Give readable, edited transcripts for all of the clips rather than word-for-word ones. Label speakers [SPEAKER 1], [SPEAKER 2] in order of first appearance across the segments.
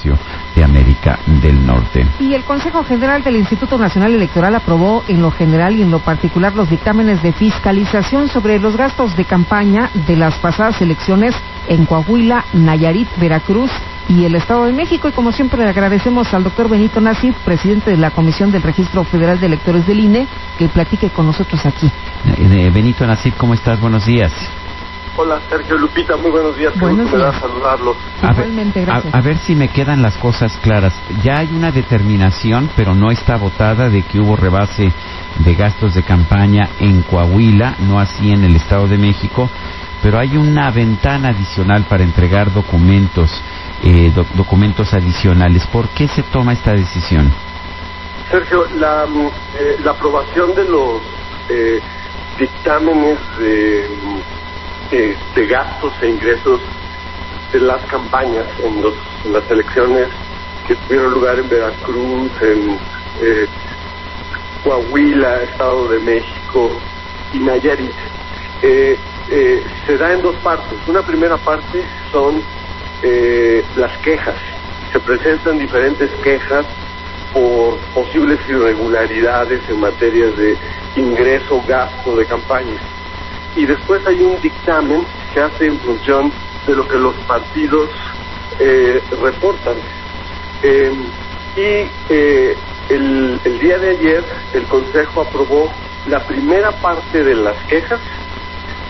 [SPEAKER 1] espacio de América del Norte.
[SPEAKER 2] Y el Consejo General del Instituto Nacional Electoral aprobó en lo general y en lo particular los dictámenes de fiscalización sobre los gastos de campaña de las pasadas elecciones en Coahuila, Nayarit, Veracruz y el Estado de México. Y como siempre le agradecemos al doctor Benito Nasif, presidente de la Comisión del Registro Federal de Electores del INE, que platique con nosotros aquí.
[SPEAKER 1] Benito Nasif, ¿cómo estás? Buenos días.
[SPEAKER 3] Hola, Sergio, Lupita, muy buenos días.
[SPEAKER 2] Buenos días.
[SPEAKER 3] Me da saludarlos.
[SPEAKER 2] Igualmente, gracias.
[SPEAKER 1] A ver si me quedan las cosas claras. Ya hay una determinación, pero no está votada, de que hubo rebase de gastos de campaña en Coahuila, no así en el Estado de México, pero hay una ventana adicional para entregar documentos adicionales. ¿Por qué se toma esta decisión?
[SPEAKER 3] Sergio, la aprobación de los dictámenes de gastos e ingresos de las campañas en las elecciones que tuvieron lugar en Veracruz, en Coahuila, Estado de México y Nayarit, se da en dos partes. Una primera parte son las quejas. Se presentan diferentes quejas por posibles irregularidades en materia de ingreso, gasto de campaña. Y después hay un dictamen que hace en función de lo que los partidos reportan. El día de ayer el Consejo aprobó la primera parte de las quejas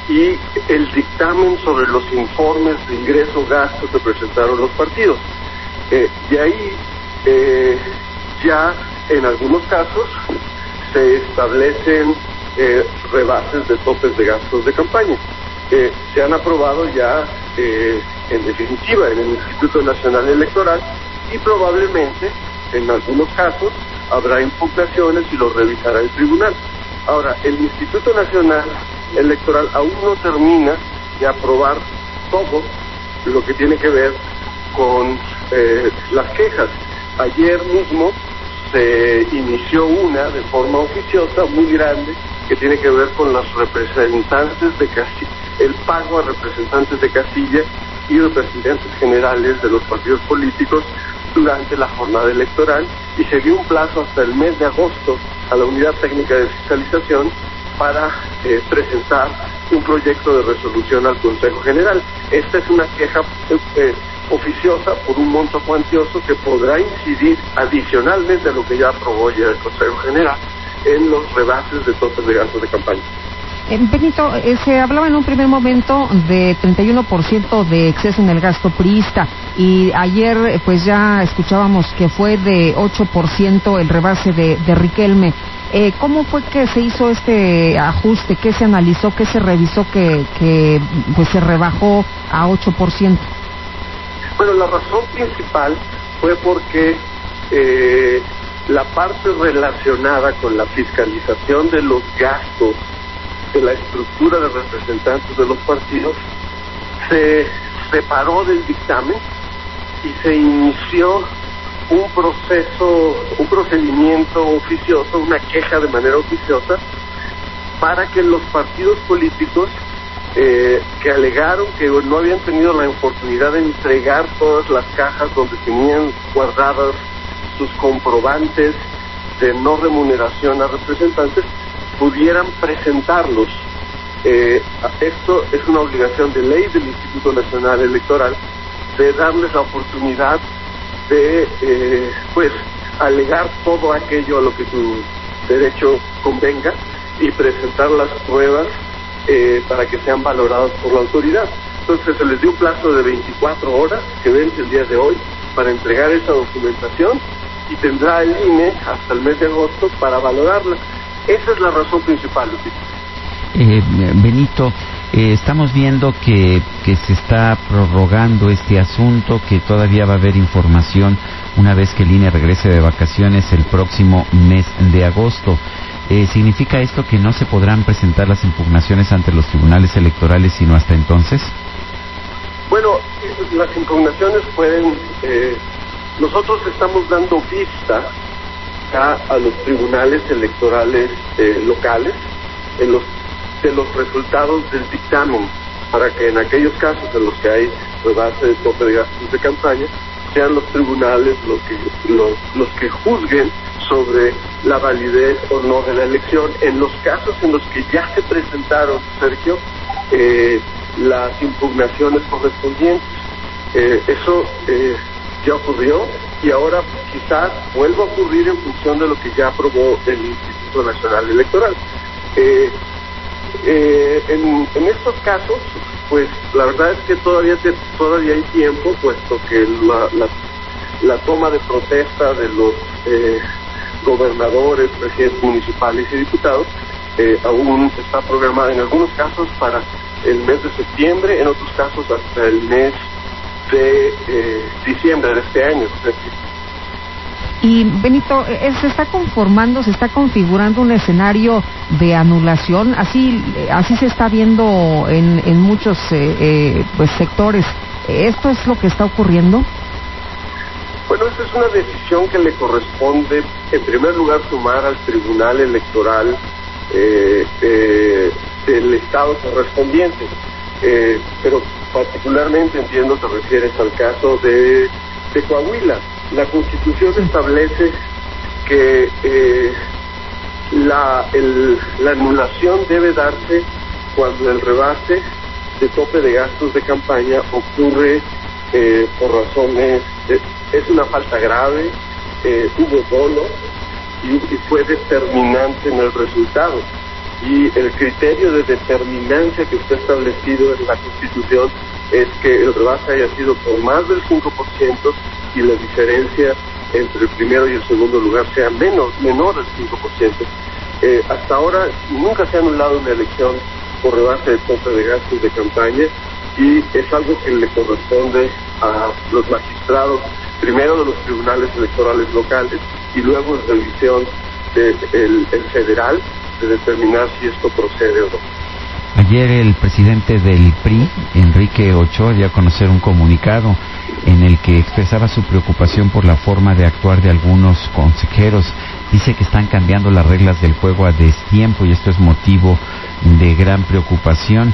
[SPEAKER 3] y el dictamen sobre los informes de ingreso-gasto que presentaron los partidos. De ahí ya en algunos casos se establecen rebases de topes de gastos de campaña. Se han aprobado ya en definitiva en el Instituto Nacional Electoral y probablemente en algunos casos habrá impugnaciones y lo revisará el tribunal. Ahora, el Instituto Nacional Electoral aún no termina de aprobar todo lo que tiene que ver con las quejas. Ayer mismo se inició una de forma oficiosa muy grande que tiene que ver con los representantes de casilla, el pago a representantes de casilla y representantes generales de los partidos políticos durante la jornada electoral, y se dio un plazo hasta el mes de agosto a la Unidad Técnica de Fiscalización para presentar un proyecto de resolución al Consejo General. Esta es una queja oficiosa por un monto cuantioso que podrá incidir adicionalmente a lo que ya aprobó ya el Consejo General en los rebases de topes de gastos de campaña.
[SPEAKER 2] Benito, se hablaba en un primer momento de 31% de exceso en el gasto priista, y ayer pues ya escuchábamos que fue de 8% el rebase de Riquelme. ¿Cómo fue que se hizo este ajuste? ¿Qué se analizó? ¿Qué se revisó que pues se rebajó a 8%?
[SPEAKER 3] Bueno, la razón principal fue porque la parte relacionada con la fiscalización de los gastos de la estructura de representantes de los partidos se separó del dictamen y se inició un procedimiento oficioso, una queja de manera oficiosa, para que los partidos políticos que alegaron que no habían tenido la oportunidad de entregar todas las cajas donde tenían guardadas sus comprobantes de no remuneración a representantes, pudieran presentarlos. Esto es una obligación de ley del Instituto Nacional Electoral, de darles la oportunidad de alegar todo aquello a lo que tu derecho convenga y presentar las pruebas para que sean valoradas por la autoridad. Entonces se les dio un plazo de 24 horas que vence el día de hoy para entregar esa documentación, y tendrá el INE hasta el mes de agosto para valorarla. Esa es la razón principal, Lupita.
[SPEAKER 1] Benito, estamos viendo que se está prorrogando este asunto, que todavía va a haber información una vez que el INE regrese de vacaciones el próximo mes de agosto. ¿Significa esto que no se podrán presentar las impugnaciones ante los tribunales electorales sino hasta entonces?
[SPEAKER 3] Bueno, las impugnaciones pueden... nosotros estamos dando vista a los tribunales electorales locales de los resultados del dictamen, para que en aquellos casos en los que hay rebase de tope de gastos de campaña sean los tribunales los que juzguen sobre la validez o no de la elección. En los casos en los que ya se presentaron, Sergio, las impugnaciones correspondientes, eso ya ocurrió y ahora quizás vuelva a ocurrir en función de lo que ya aprobó el Instituto Nacional Electoral. En estos casos, pues la verdad es que todavía hay tiempo, puesto que la toma de protesta de los gobernadores, presidentes municipales y diputados aún está programada en algunos casos para el mes de septiembre, en otros casos hasta el mes de diciembre de este año.
[SPEAKER 2] Y Benito, se está configurando un escenario de anulación, así se está viendo en muchos pues sectores. ¿Esto es lo que está ocurriendo?
[SPEAKER 3] Bueno, esa es una decisión que le corresponde, en primer lugar, sumar al Tribunal Electoral del Estado correspondiente. Pero particularmente entiendo te refieres al caso de Coahuila. La Constitución establece que la anulación debe darse cuando el rebase de tope de gastos de campaña ocurre por razones, es una falta grave, hubo dolo y fue determinante en el resultado. Y el criterio de determinancia que está establecido en la Constitución es que el rebase haya sido por más del 5% y la diferencia entre el primero y el segundo lugar sea menor del 5%. Hasta ahora nunca se ha anulado una elección por rebase de tope de gastos de campaña y es algo que le corresponde a los magistrados, primero de los tribunales electorales locales y luego en revisión del federal, de determinar si esto procede o no.
[SPEAKER 1] Ayer el presidente del PRI, Enrique Ochoa, dio a conocer un comunicado en el que expresaba su preocupación por la forma de actuar de algunos consejeros. Dice que están cambiando las reglas del juego a destiempo y esto es motivo de gran preocupación.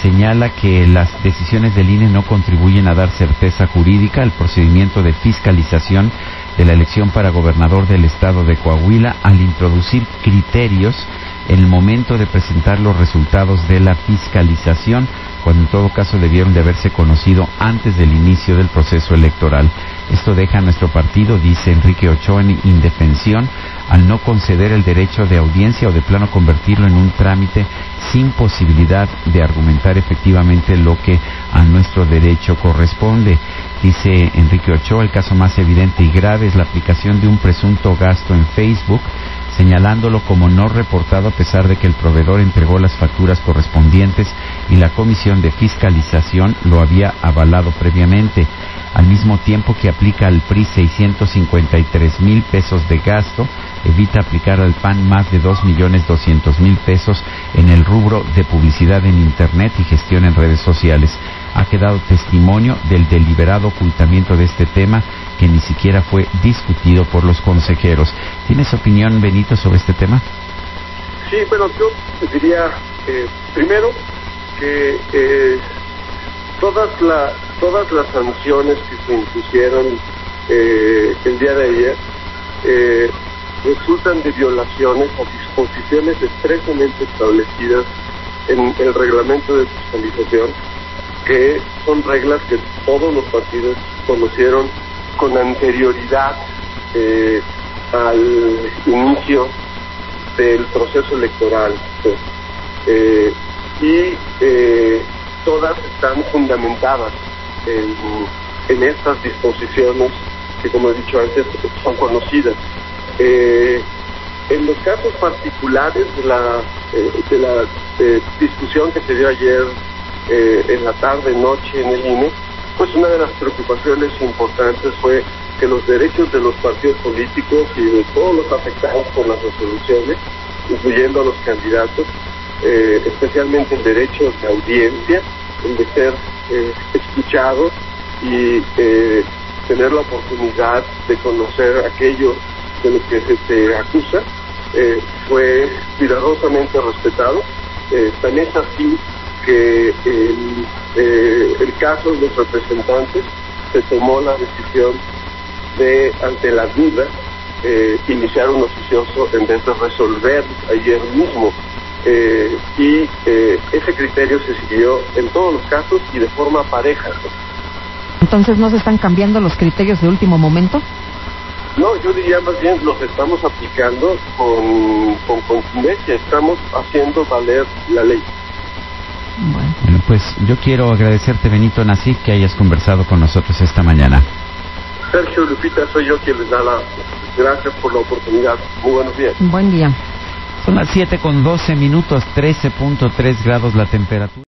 [SPEAKER 1] Señala que las decisiones del INE no contribuyen a dar certeza jurídica al procedimiento de fiscalización de la elección para gobernador del estado de Coahuila al introducir criterios en el momento de presentar los resultados de la fiscalización, cuando en todo caso debieron de haberse conocido antes del inicio del proceso electoral. Esto deja a nuestro partido, dice Enrique Ochoa, en indefensión al no conceder el derecho de audiencia o de plano convertirlo en un trámite sin posibilidad de argumentar efectivamente lo que a nuestro derecho corresponde. Dice Enrique Ochoa, el caso más evidente y grave es la aplicación de un presunto gasto en Facebook, señalándolo como no reportado a pesar de que el proveedor entregó las facturas correspondientes y la comisión de fiscalización lo había avalado previamente, al mismo tiempo que aplica al PRI 653,000 pesos de gasto, evita aplicar al PAN más de 2,200,000 pesos en el rubro de publicidad en Internet y gestión en redes sociales. Ha quedado testimonio del deliberado ocultamiento de este tema que ni siquiera fue discutido por los consejeros. ¿Tienes opinión, Benito, sobre este tema?
[SPEAKER 3] Sí, bueno, yo diría primero que todas las sanciones que se impusieron el día de ayer resultan de violaciones a disposiciones expresamente establecidas en el reglamento de fiscalización, que son reglas que todos los partidos conocieron con anterioridad al inicio del proceso electoral, y todas están fundamentadas en estas disposiciones que, como he dicho antes, son conocidas. En los casos particulares de la discusión que se dio ayer en la tarde, noche en el INE, pues una de las preocupaciones importantes fue que los derechos de los partidos políticos y de todos los afectados por las resoluciones, incluyendo a los candidatos, especialmente el derecho de audiencia, el de ser escuchados y tener la oportunidad de conocer aquello de lo que se te acusa, fue cuidadosamente respetado. Tan es así que el caso de los representantes se tomó la decisión de, ante la duda, iniciar un oficioso en vez de resolver ayer mismo. Ese criterio se siguió en todos los casos y de forma pareja.
[SPEAKER 2] Entonces, ¿no se están cambiando los criterios de último momento?
[SPEAKER 3] No, yo diría más bien los estamos aplicando con contundencia, estamos haciendo valer la ley.
[SPEAKER 1] Bueno, pues yo quiero agradecerte, Benito Nasif, que hayas conversado con nosotros esta mañana.
[SPEAKER 3] Sergio, Lupita, soy yo quien les da las gracias por la oportunidad. Muy buenos días.
[SPEAKER 2] Buen día.
[SPEAKER 1] Son las 7:12, 13.3 grados la temperatura.